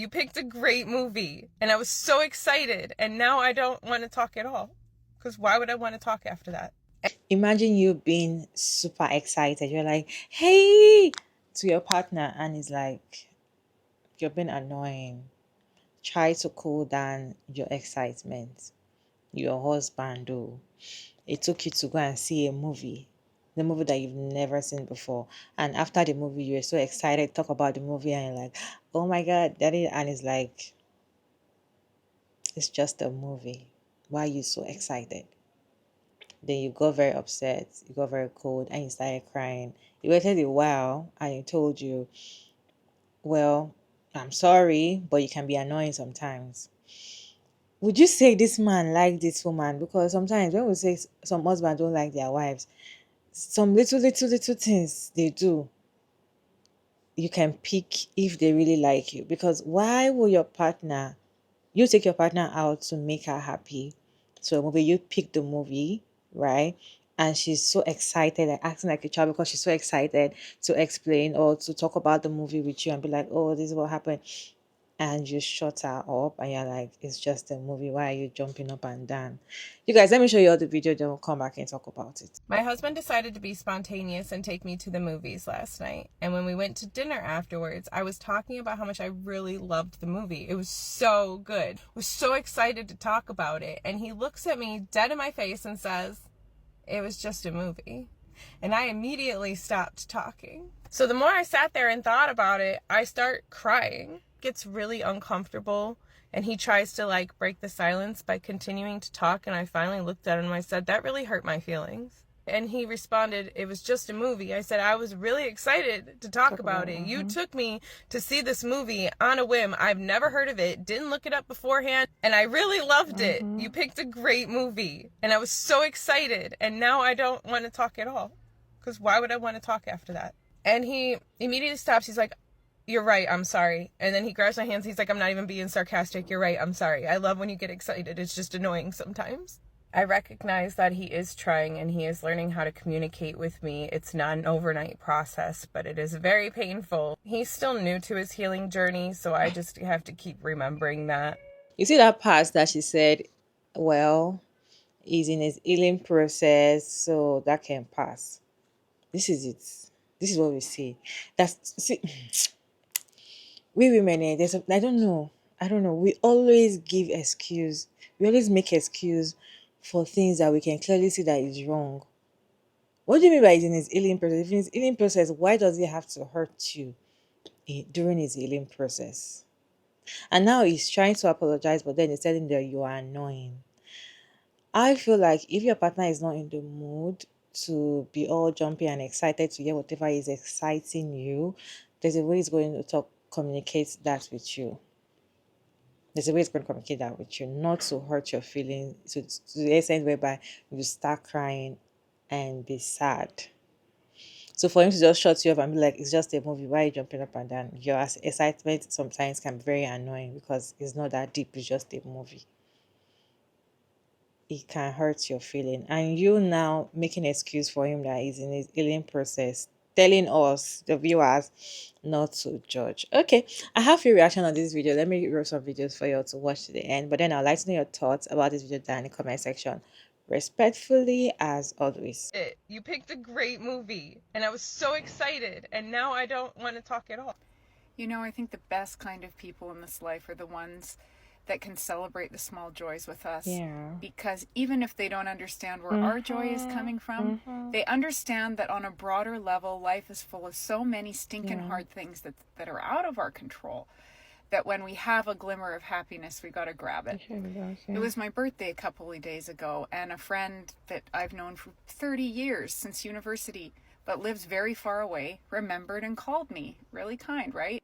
You picked a great movie, and I was so excited, and now I don't want to talk at all. Because why would I want to talk after that? Imagine you being super excited. You're like, hey, to your partner, and it's like, you're being annoying. Try to cool down your excitement. Your husband, oh, it took you to go and see a movie, the movie that you've never seen before. And after the movie, you're so excited, talk about the movie, and you're like, oh my God, daddy. And it's like, it's just a movie. Why are you so excited? Then you got very upset, you got very cold, and you started crying. You waited a while and he told you, well, I'm sorry, but you can be annoying sometimes. Would you say this man like this woman? Because sometimes when we say some husbands don't like their wives, some little things they do, you can pick if they really like you. Because why will your partner, you take your partner out to make her happy? So a movie, you pick the movie, right? And she's so excited, like acting like a child because she's so excited to explain or to talk about the movie with you and be like, oh, this is what happened. And you shut her up and you're like, it's just a movie. Why are you jumping up and down? You guys, let me show you all the video, then we'll come back and talk about it. My husband decided to be spontaneous and take me to the movies last night. And when we went to dinner afterwards, I was talking about how much I really loved the movie. It was so good. I was so excited to talk about it. And he looks at me dead in my face and says, it was just a movie. And I immediately stopped talking. So the more I sat there and thought about it, I start crying. It gets really uncomfortable. And he tries to like break the silence by continuing to talk. And I finally looked at him and I said, that really hurt my feelings. And he responded, it was just a movie. I said, I was really excited to talk about it. You took me to see this movie on a whim. I've never heard of it, didn't look it up beforehand, and I really loved it. You picked a great movie. And I was so excited. And now I don't want to talk at all. Because why would I want to talk after that? And he immediately stops. He's like, you're right, I'm sorry. And then he grabs my hands. He's like, I'm not even being sarcastic. You're right, I'm sorry. I love when you get excited. It's just annoying sometimes. I recognize that he is trying and he is learning how to communicate with me. It's not an overnight process, but it is very painful. He's still new to his healing journey, so I just have to keep remembering that. You see that part that she said, well, he's in his healing process, so that can pass. This is it. This is what we see. That's see, we women, I don't know. We always give excuse. We always make excuse for things that we can clearly see that is wrong. What do you mean by he's in his healing process? If in his healing process, why does he have to hurt you during his healing process? And now he's trying to apologize, but then he's telling that you are annoying. I feel like if your partner is not in the mood to be all jumpy and excited to hear whatever is exciting you, there's a way he's going to communicate that with you. There's a way it's going to communicate that with you, not to hurt your feelings to the extent whereby you start crying and be sad. So for him to just shut you up and be like, it's just a movie, why are you jumping up and down? Your excitement sometimes can be very annoying because it's not that deep, it's just a movie. It can hurt your feeling. And you now making an excuse for him that he's in his healing process, telling us, the viewers, not to judge. Okay, I have your reaction on this video. Let me roll some videos for you to watch to the end. But then I'd like to know your thoughts about this video down in the comment section. Respectfully, as always. You picked a great movie, and I was so excited, and now I don't want to talk at all. You know, I think the best kind of people in this life are the ones that can celebrate the small joys with us. Yeah. Because even if they don't understand where our joy is coming from, they understand that on a broader level, life is full of so many stinking hard things that are out of our control, that when we have a glimmer of happiness, we got to grab it. It was my birthday a couple of days ago, and a friend that I've known for 30 years, since university, but lives very far away, remembered and called me. Really kind, right?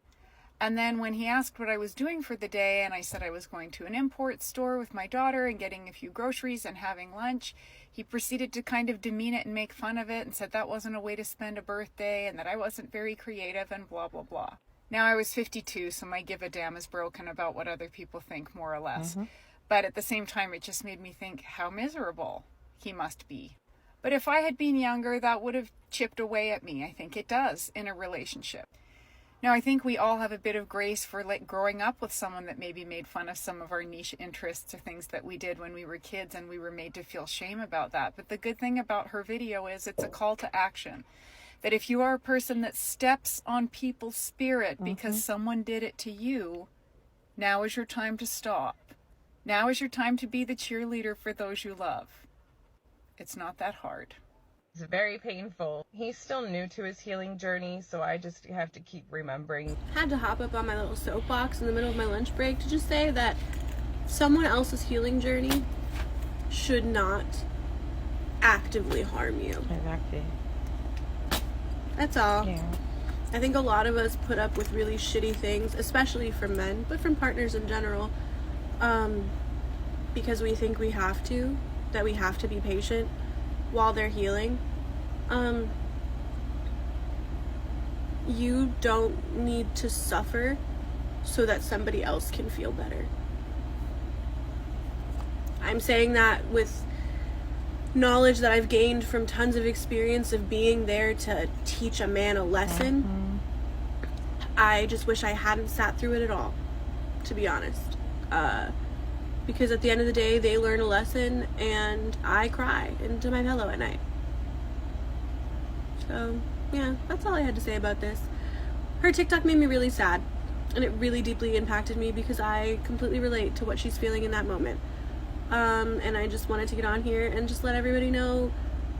And then when he asked what I was doing for the day, and I said I was going to an import store with my daughter and getting a few groceries and having lunch, he proceeded to kind of demean it and make fun of it and said that wasn't a way to spend a birthday and that I wasn't very creative and blah, blah, blah. Now I was 52, so my give a damn is broken about what other people think, more or less. But at the same time, it just made me think how miserable he must be. But if I had been younger, that would have chipped away at me. I think it does in a relationship. Now, I think we all have a bit of grace for like growing up with someone that maybe made fun of some of our niche interests or things that we did when we were kids, and we were made to feel shame about that. But the good thing about her video is it's a call to action. That if you are a person that steps on people's spirit because someone did it to you, now is your time to stop. Now is your time to be the cheerleader for those you love. It's not that hard. It's very painful. He's still new to his healing journey, so I just have to keep remembering. Had to hop up on my little soapbox in the middle of my lunch break to just say that someone else's healing journey should not actively harm you. Exactly. That's all. Yeah. I think a lot of us put up with really shitty things, especially from men, but from partners in general, because we think we have to, that we have to be patient while they're healing. You don't need to suffer so that somebody else can feel better. I'm saying that with knowledge that I've gained from tons of experience of being there to teach a man a lesson. I just wish I hadn't sat through it at all, to be honest. Because at the end of the day, they learn a lesson and I cry into my pillow at night. So, yeah, that's all I had to say about this. Her TikTok made me really sad, and it really deeply impacted me because I completely relate to what she's feeling in that moment. And I just wanted to get on here and just let everybody know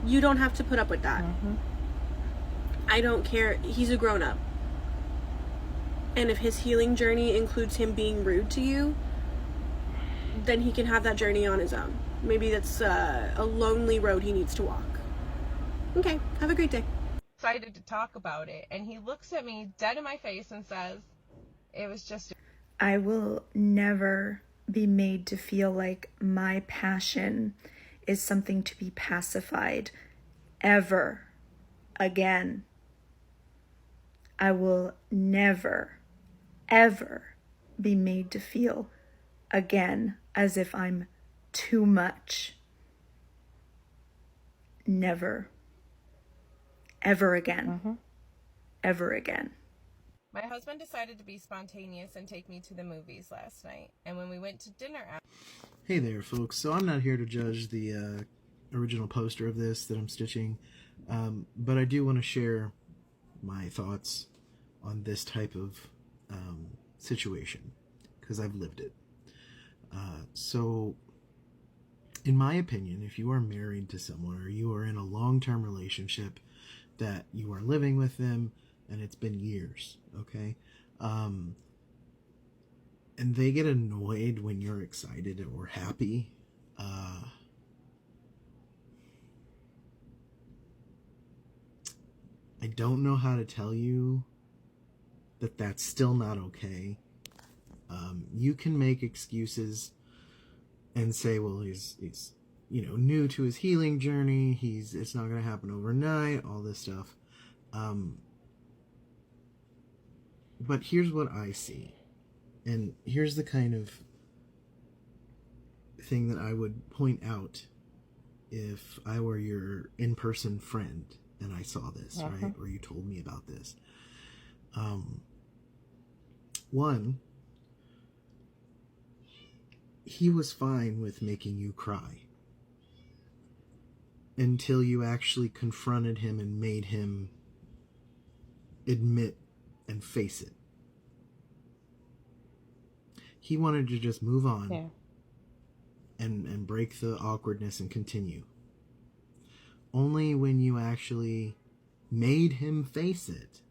you don't have to put up with that. I don't care. He's a grown-up. And if his healing journey includes him being rude to you, then he can have that journey on his own. Maybe that's a lonely road he needs to walk. Okay, have a great day. Excited to talk about it, and he looks at me dead in my face and says, it was just... I will never be made to feel like my passion is something to be pacified ever again. I will never, ever be made to feel again as if I'm too much. Never. Ever again. Ever again. My husband decided to be spontaneous and take me to the movies last night. And when we went to dinner after... Hey there, folks. So I'm not here to judge the original poster of this that I'm stitching, but I do want to share my thoughts on this type of situation, because I've lived it. So, in my opinion, if you are married to someone or you are in a long-term relationship that you are living with them and it's been years, okay, and they get annoyed when you're excited or happy, I don't know how to tell you that that's still not okay. You can make excuses and say, well, he's new to his healing journey. It's not going to happen overnight, all this stuff. But here's what I see. And here's the kind of thing that I would point out if I were your in-person friend and I saw this, right? Or you told me about this. One, he was fine with making you cry until you actually confronted him and made him admit and face it. He wanted to just move on and break the awkwardness and continue. Only when you actually made him face it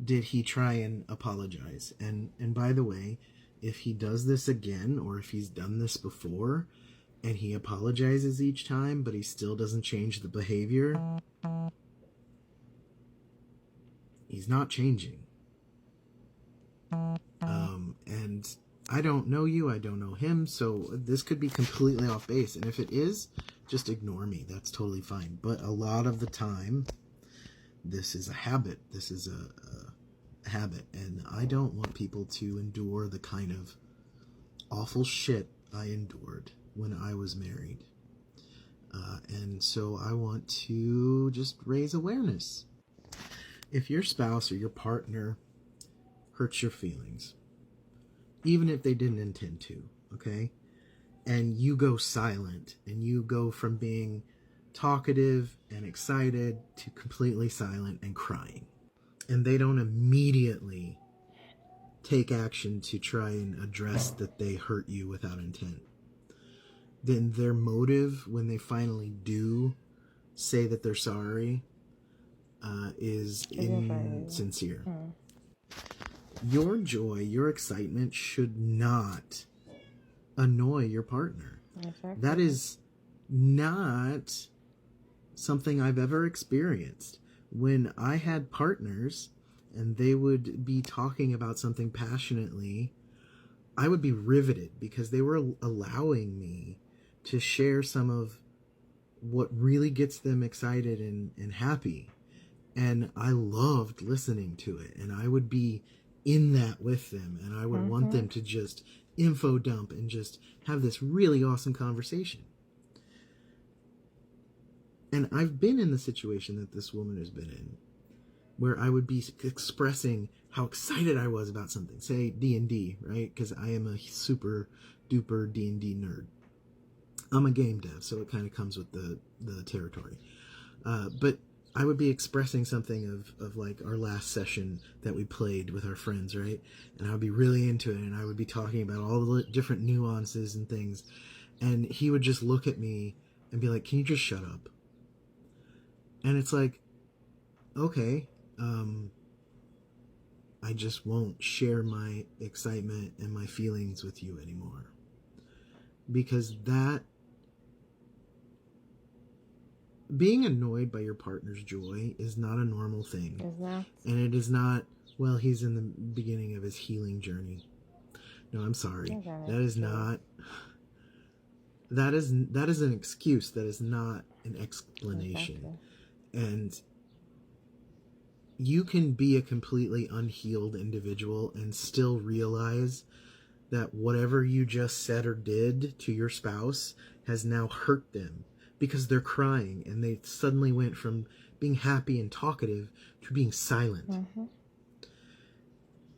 did he try and apologize. And by the way, if he does this again, or if he's done this before and he apologizes each time but he still doesn't change the behavior, he's not changing. And I don't know you, I don't know him, so this could be completely off base. And if it is, just ignore me. That's totally fine. But a lot of the time, this is a habit. This is a habit. And I don't want people to endure the kind of awful shit I endured when I was married. And so I want to just raise awareness. If your spouse or your partner hurts your feelings, even if they didn't intend to, okay? And you go silent, and you go from being talkative and excited to completely silent and crying, and they don't immediately take action to try and address that they hurt you without intent, then their motive when they finally do say that they're sorry is insincere. Your joy, your excitement should not annoy your partner. That is not something I've ever experienced. When I had partners and they would be talking about something passionately, I would be riveted because they were allowing me to share some of what really gets them excited and happy. And I loved listening to it, and I would be in that with them, and I would want them to just info dump and just have this really awesome conversation. And I've been in the situation that this woman has been in, where I would be expressing how excited I was about something, say D&D, right? Because I am a super duper D&D nerd. I'm a game dev, so it kind of comes with the territory. But I would be expressing something of like our last session that we played with our friends, right? And I would be really into it, and I would be talking about all the different nuances and things. And he would just look at me and be like, "Can you just shut up?" And it's like, okay, I just won't share my excitement and my feelings with you anymore. Because that, being annoyed by your partner's joy is not a normal thing. And it is not, well, he's in the beginning of his healing journey. No, I'm sorry. That is not, that is an excuse. That is not an explanation. And you can be a completely unhealed individual and still realize that whatever you just said or did to your spouse has now hurt them because they're crying and they suddenly went from being happy and talkative to being silent.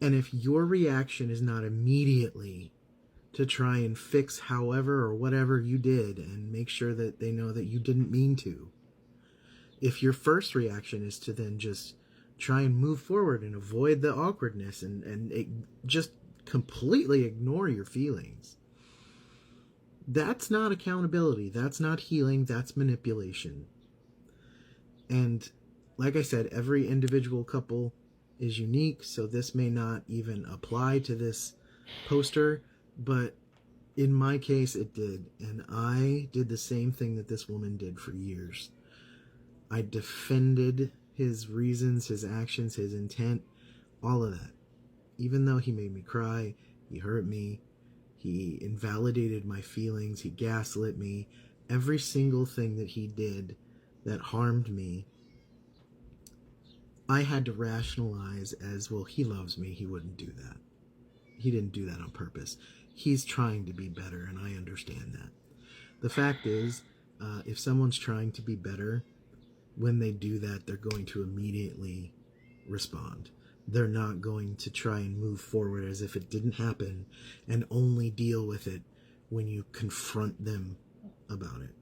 And if your reaction is not immediately to try and fix however or whatever you did and make sure that they know that you didn't mean to, if your first reaction is to then just try and move forward and avoid the awkwardness and just completely ignore your feelings, that's not accountability. That's not healing. That's manipulation. And like I said, every individual couple is unique, so this may not even apply to this poster, but in my case it did. And I did the same thing that this woman did for years. I defended his reasons, his actions, his intent, all of that. Even though he made me cry, he hurt me, he invalidated my feelings, he gaslit me, every single thing that he did that harmed me, I had to rationalize as, well, he loves me, he wouldn't do that. He didn't do that on purpose. He's trying to be better, and I understand that. The fact is, if someone's trying to be better, when they do that, they're going to immediately respond. They're not going to try and move forward as if it didn't happen and only deal with it when you confront them about it.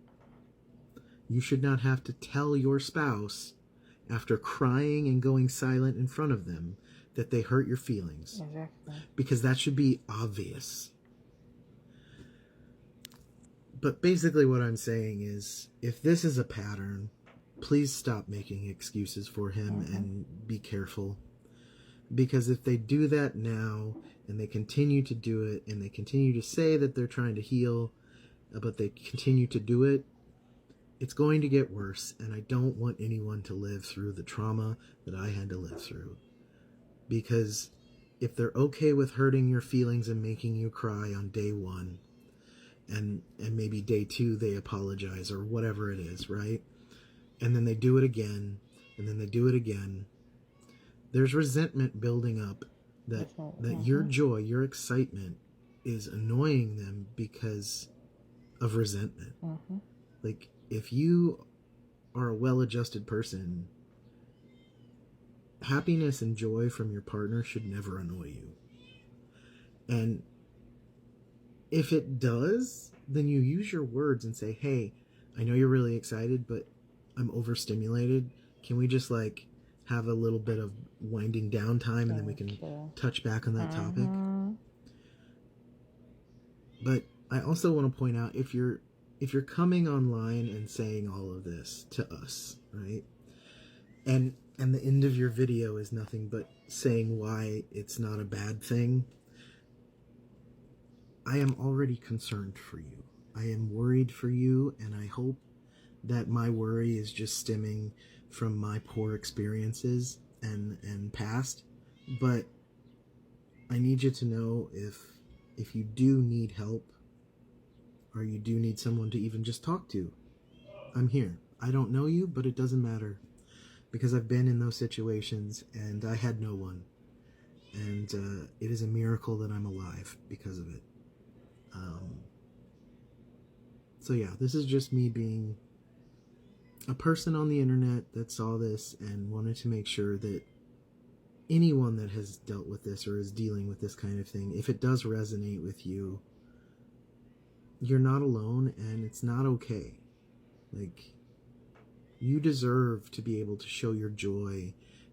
You should not have to tell your spouse after crying and going silent in front of them that they hurt your feelings. Exactly. Because that should be obvious. But basically what I'm saying is, if this is a pattern, please stop making excuses for him and be careful. Because if they do that now, and they continue to do it, and they continue to say that they're trying to heal, but they continue to do it, it's going to get worse, and I don't want anyone to live through the trauma that I had to live through. Because if they're okay with hurting your feelings and making you cry on day one, and maybe day two they apologize, or whatever it is, right? And then they do it again, and then they do it again, there's resentment building up that your joy, your excitement is annoying them because of resentment. Like, if you are a well-adjusted person, happiness and joy from your partner should never annoy you. And if it does, then you use your words and say, hey, I know you're really excited, but I'm overstimulated. Can we just like have a little bit of winding down time and then we can touch back on that topic? But I also want to point out, if you're coming online and saying all of this to us, right? And the end of your video is nothing but saying why it's not a bad thing, I am already concerned for you. I am worried for you, and I hope that my worry is just stemming from my poor experiences and past. But I need you to know, if you do need help, or you do need someone to even just talk to, I'm here. I don't know you, but it doesn't matter, because I've been in those situations and I had no one. And it is a miracle that I'm alive because of it. So yeah, this is just me being a person on the internet that saw this and wanted to make sure that anyone that has dealt with this or is dealing with this kind of thing, if it does resonate with you, you're not alone, and it's not okay. Like, you deserve to be able to show your joy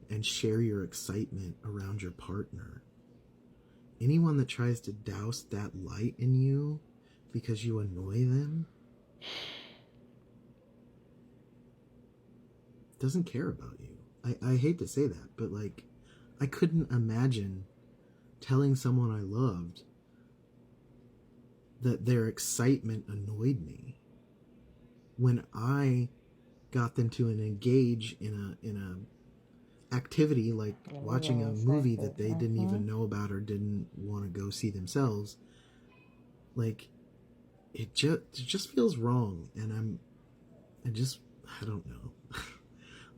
and share your excitement around your partner. Anyone that tries to douse that light in you because you annoy them doesn't care about you. I hate to say that, but like, I couldn't imagine telling someone I loved that their excitement annoyed me when I got them to engage in a activity like watching a movie that they didn't even know about or didn't want to go see themselves. Like, it just feels wrong, and I don't know.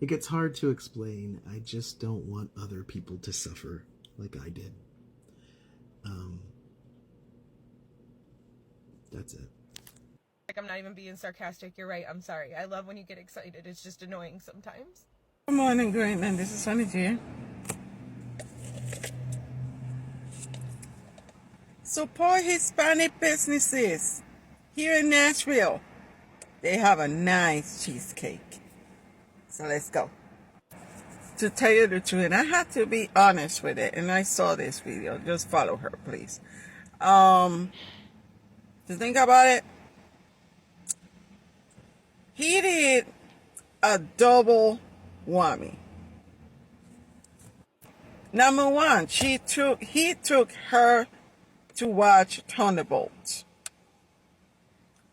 Like, it's hard to explain. I just don't want other people to suffer like I did. That's it. Like, I'm not even being sarcastic. You're right. I'm sorry. I love when you get excited. It's just annoying sometimes. Good morning, Greenland. This is Sunny G. Support Hispanic businesses here in Nashville. They have a nice cheesecake. So let's go. To tell you the truth, and I have to be honest with it, and I saw this video. Just follow her, please. To think about it, he did a double whammy. Number one, he took her to watch Thunderbolts.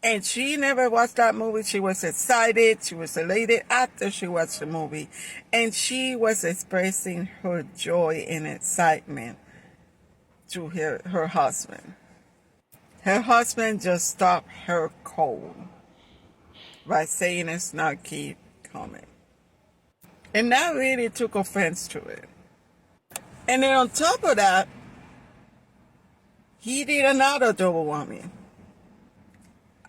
And she never watched that movie. She was excited. She was elated after she watched the movie. And she was expressing her joy and excitement to her husband. Her husband just stopped her cold by saying a snarky comment. And that really took offense to it. And then on top of that, he did another double whammy.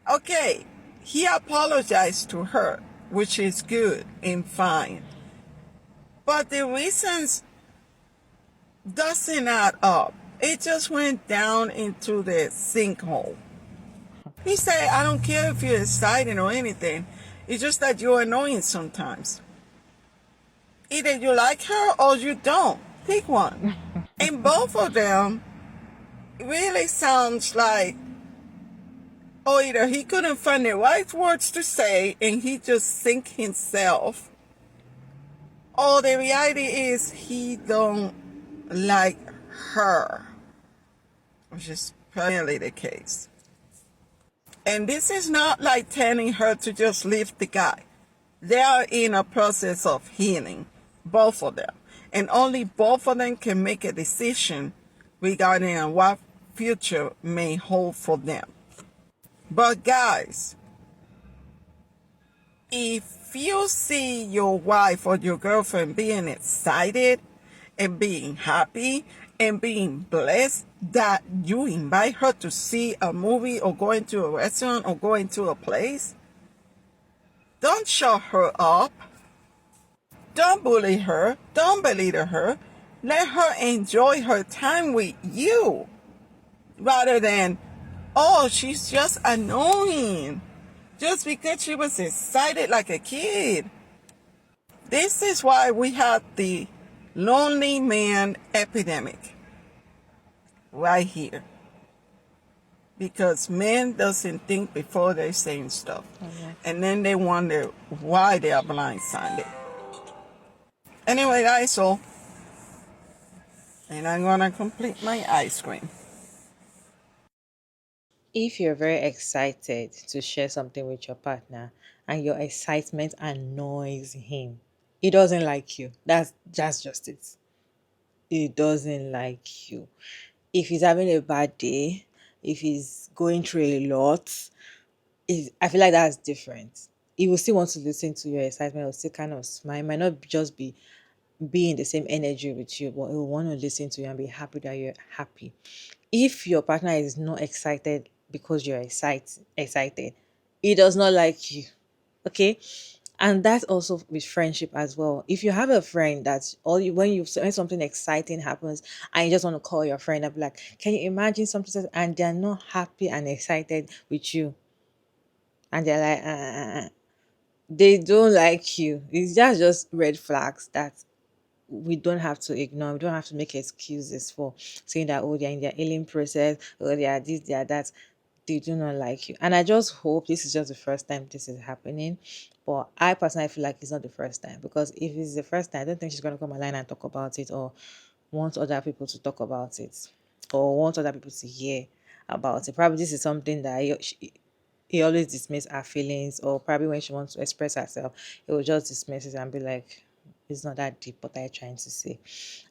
Okay, he apologized to her, which is good and fine. But the reasons doesn't add up. It just went down into the sinkhole. He said, I don't care if you're excited or anything. It's just that you're annoying sometimes. Either you like her or you don't. Pick one. And both of them really sounds like, oh, either he couldn't find the right words to say and he just sink himself, or the reality is he don't like her, which is primarily the case. And this is not like telling her to just leave the guy. They are in a process of healing, both of them. And only both of them can make a decision regarding what future may hold for them. But guys, if you see your wife or your girlfriend being excited and being happy and being blessed that you invite her to see a movie or going to a restaurant or going to a place, don't shut her up. Don't bully her. Don't belittle her. Let her enjoy her time with you rather than, oh, she's just annoying just because she was excited like a kid. This is why we have the lonely man epidemic right here. Because men doesn't think before they saying stuff. And then they wonder why they are blindsided. Anyway, guys, so, and I'm gonna complete my ice cream. If you're very excited to share something with your partner and your excitement annoys him, he doesn't like you. That's just it. He doesn't like you. If he's having a bad day, if he's going through a lot, I feel like that's different. He will still want to listen to your excitement, will still kind of smile. He might not just be in the same energy with you, but he will want to listen to you and be happy that you're happy. If your partner is not excited because you're excited, he does not like you. Okay. And that's also with friendship as well. If you have a friend that's when something exciting happens and you just want to call your friend and be like, can you imagine something and they're not happy and excited with you? And they're like, they don't like you. It's just red flags that we don't have to ignore. We don't have to make excuses for saying that, oh, they're in their healing process, or they are this, they are that. They do not like you. And I just hope this is just the first time this is happening. But I personally feel like it's not the first time, because if it's the first time, I don't think she's going to come online and talk about it, or want other people to talk about it, or want other people to hear about it. Probably this is something that he always dismiss her feelings, or probably when she wants to express herself, he will just dismiss it and be like, it's not that deep what I'm trying to say.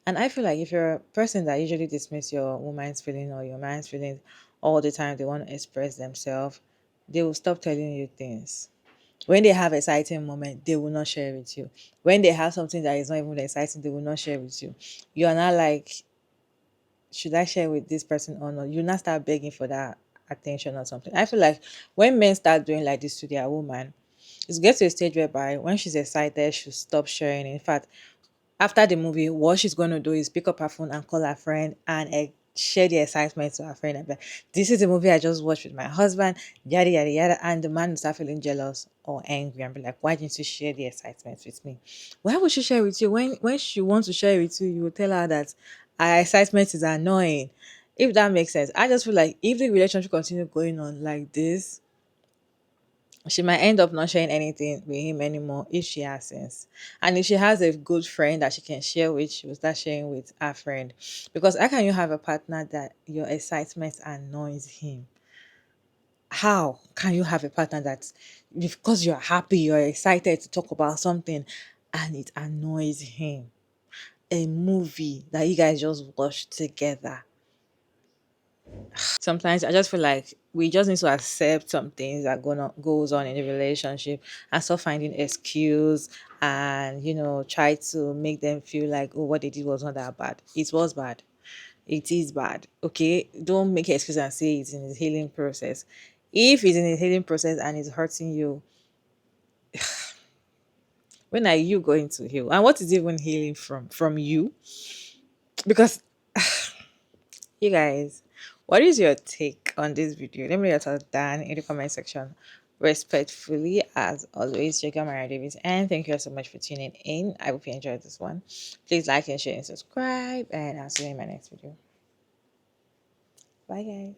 And I feel like if you're a person that usually dismiss your woman's feeling or your man's feelings all the time, they want to express themselves, they will stop telling you things. When they have exciting moment, they will not share with you. When they have something that is not even exciting, they will not share with you. You are not like, should I share with this person or not? You not start begging for that attention or something. I feel like when men start doing like this to their woman, it gets to a stage whereby when she's excited, she'll stop sharing. In fact, after the movie, what she's going to do is pick up her phone and call her friend and share the excitement to her friend. And be like, this is the movie I just watched with my husband, yada, yada, yada. And the man will start feeling jealous or angry and be like, why didn't you share the excitement with me? Why would she share with you? When she wants to share with you, you will tell her that her excitement is annoying. If that makes sense. I just feel like if the relationship continue going on like this, she might end up not sharing anything with him anymore if she has sense. And if she has a good friend that she can share with, she will start sharing with her friend. Because how can you have a partner that your excitement annoys him? How can you have a partner that because you're happy, you're excited to talk about something and it annoys him? A movie that you guys just watched together. Sometimes I just feel like we just need to accept some things that goes on in the relationship and stop finding excuse and try to make them feel like, oh, what they did was not that bad. It was bad. It is bad. Okay, don't make an excuse and say it's in his healing process. If it's in his healing process and it's hurting you, when are you going to heal? And what is even healing from you? Because you guys, what is your take on this video? Let me know your thoughts down in the comment section. Respectfully, as always, Jacob Mara Davis, and thank you so much for tuning in. I hope you enjoyed this one. Please like and share and subscribe, and I'll see you in my next video. Bye, guys.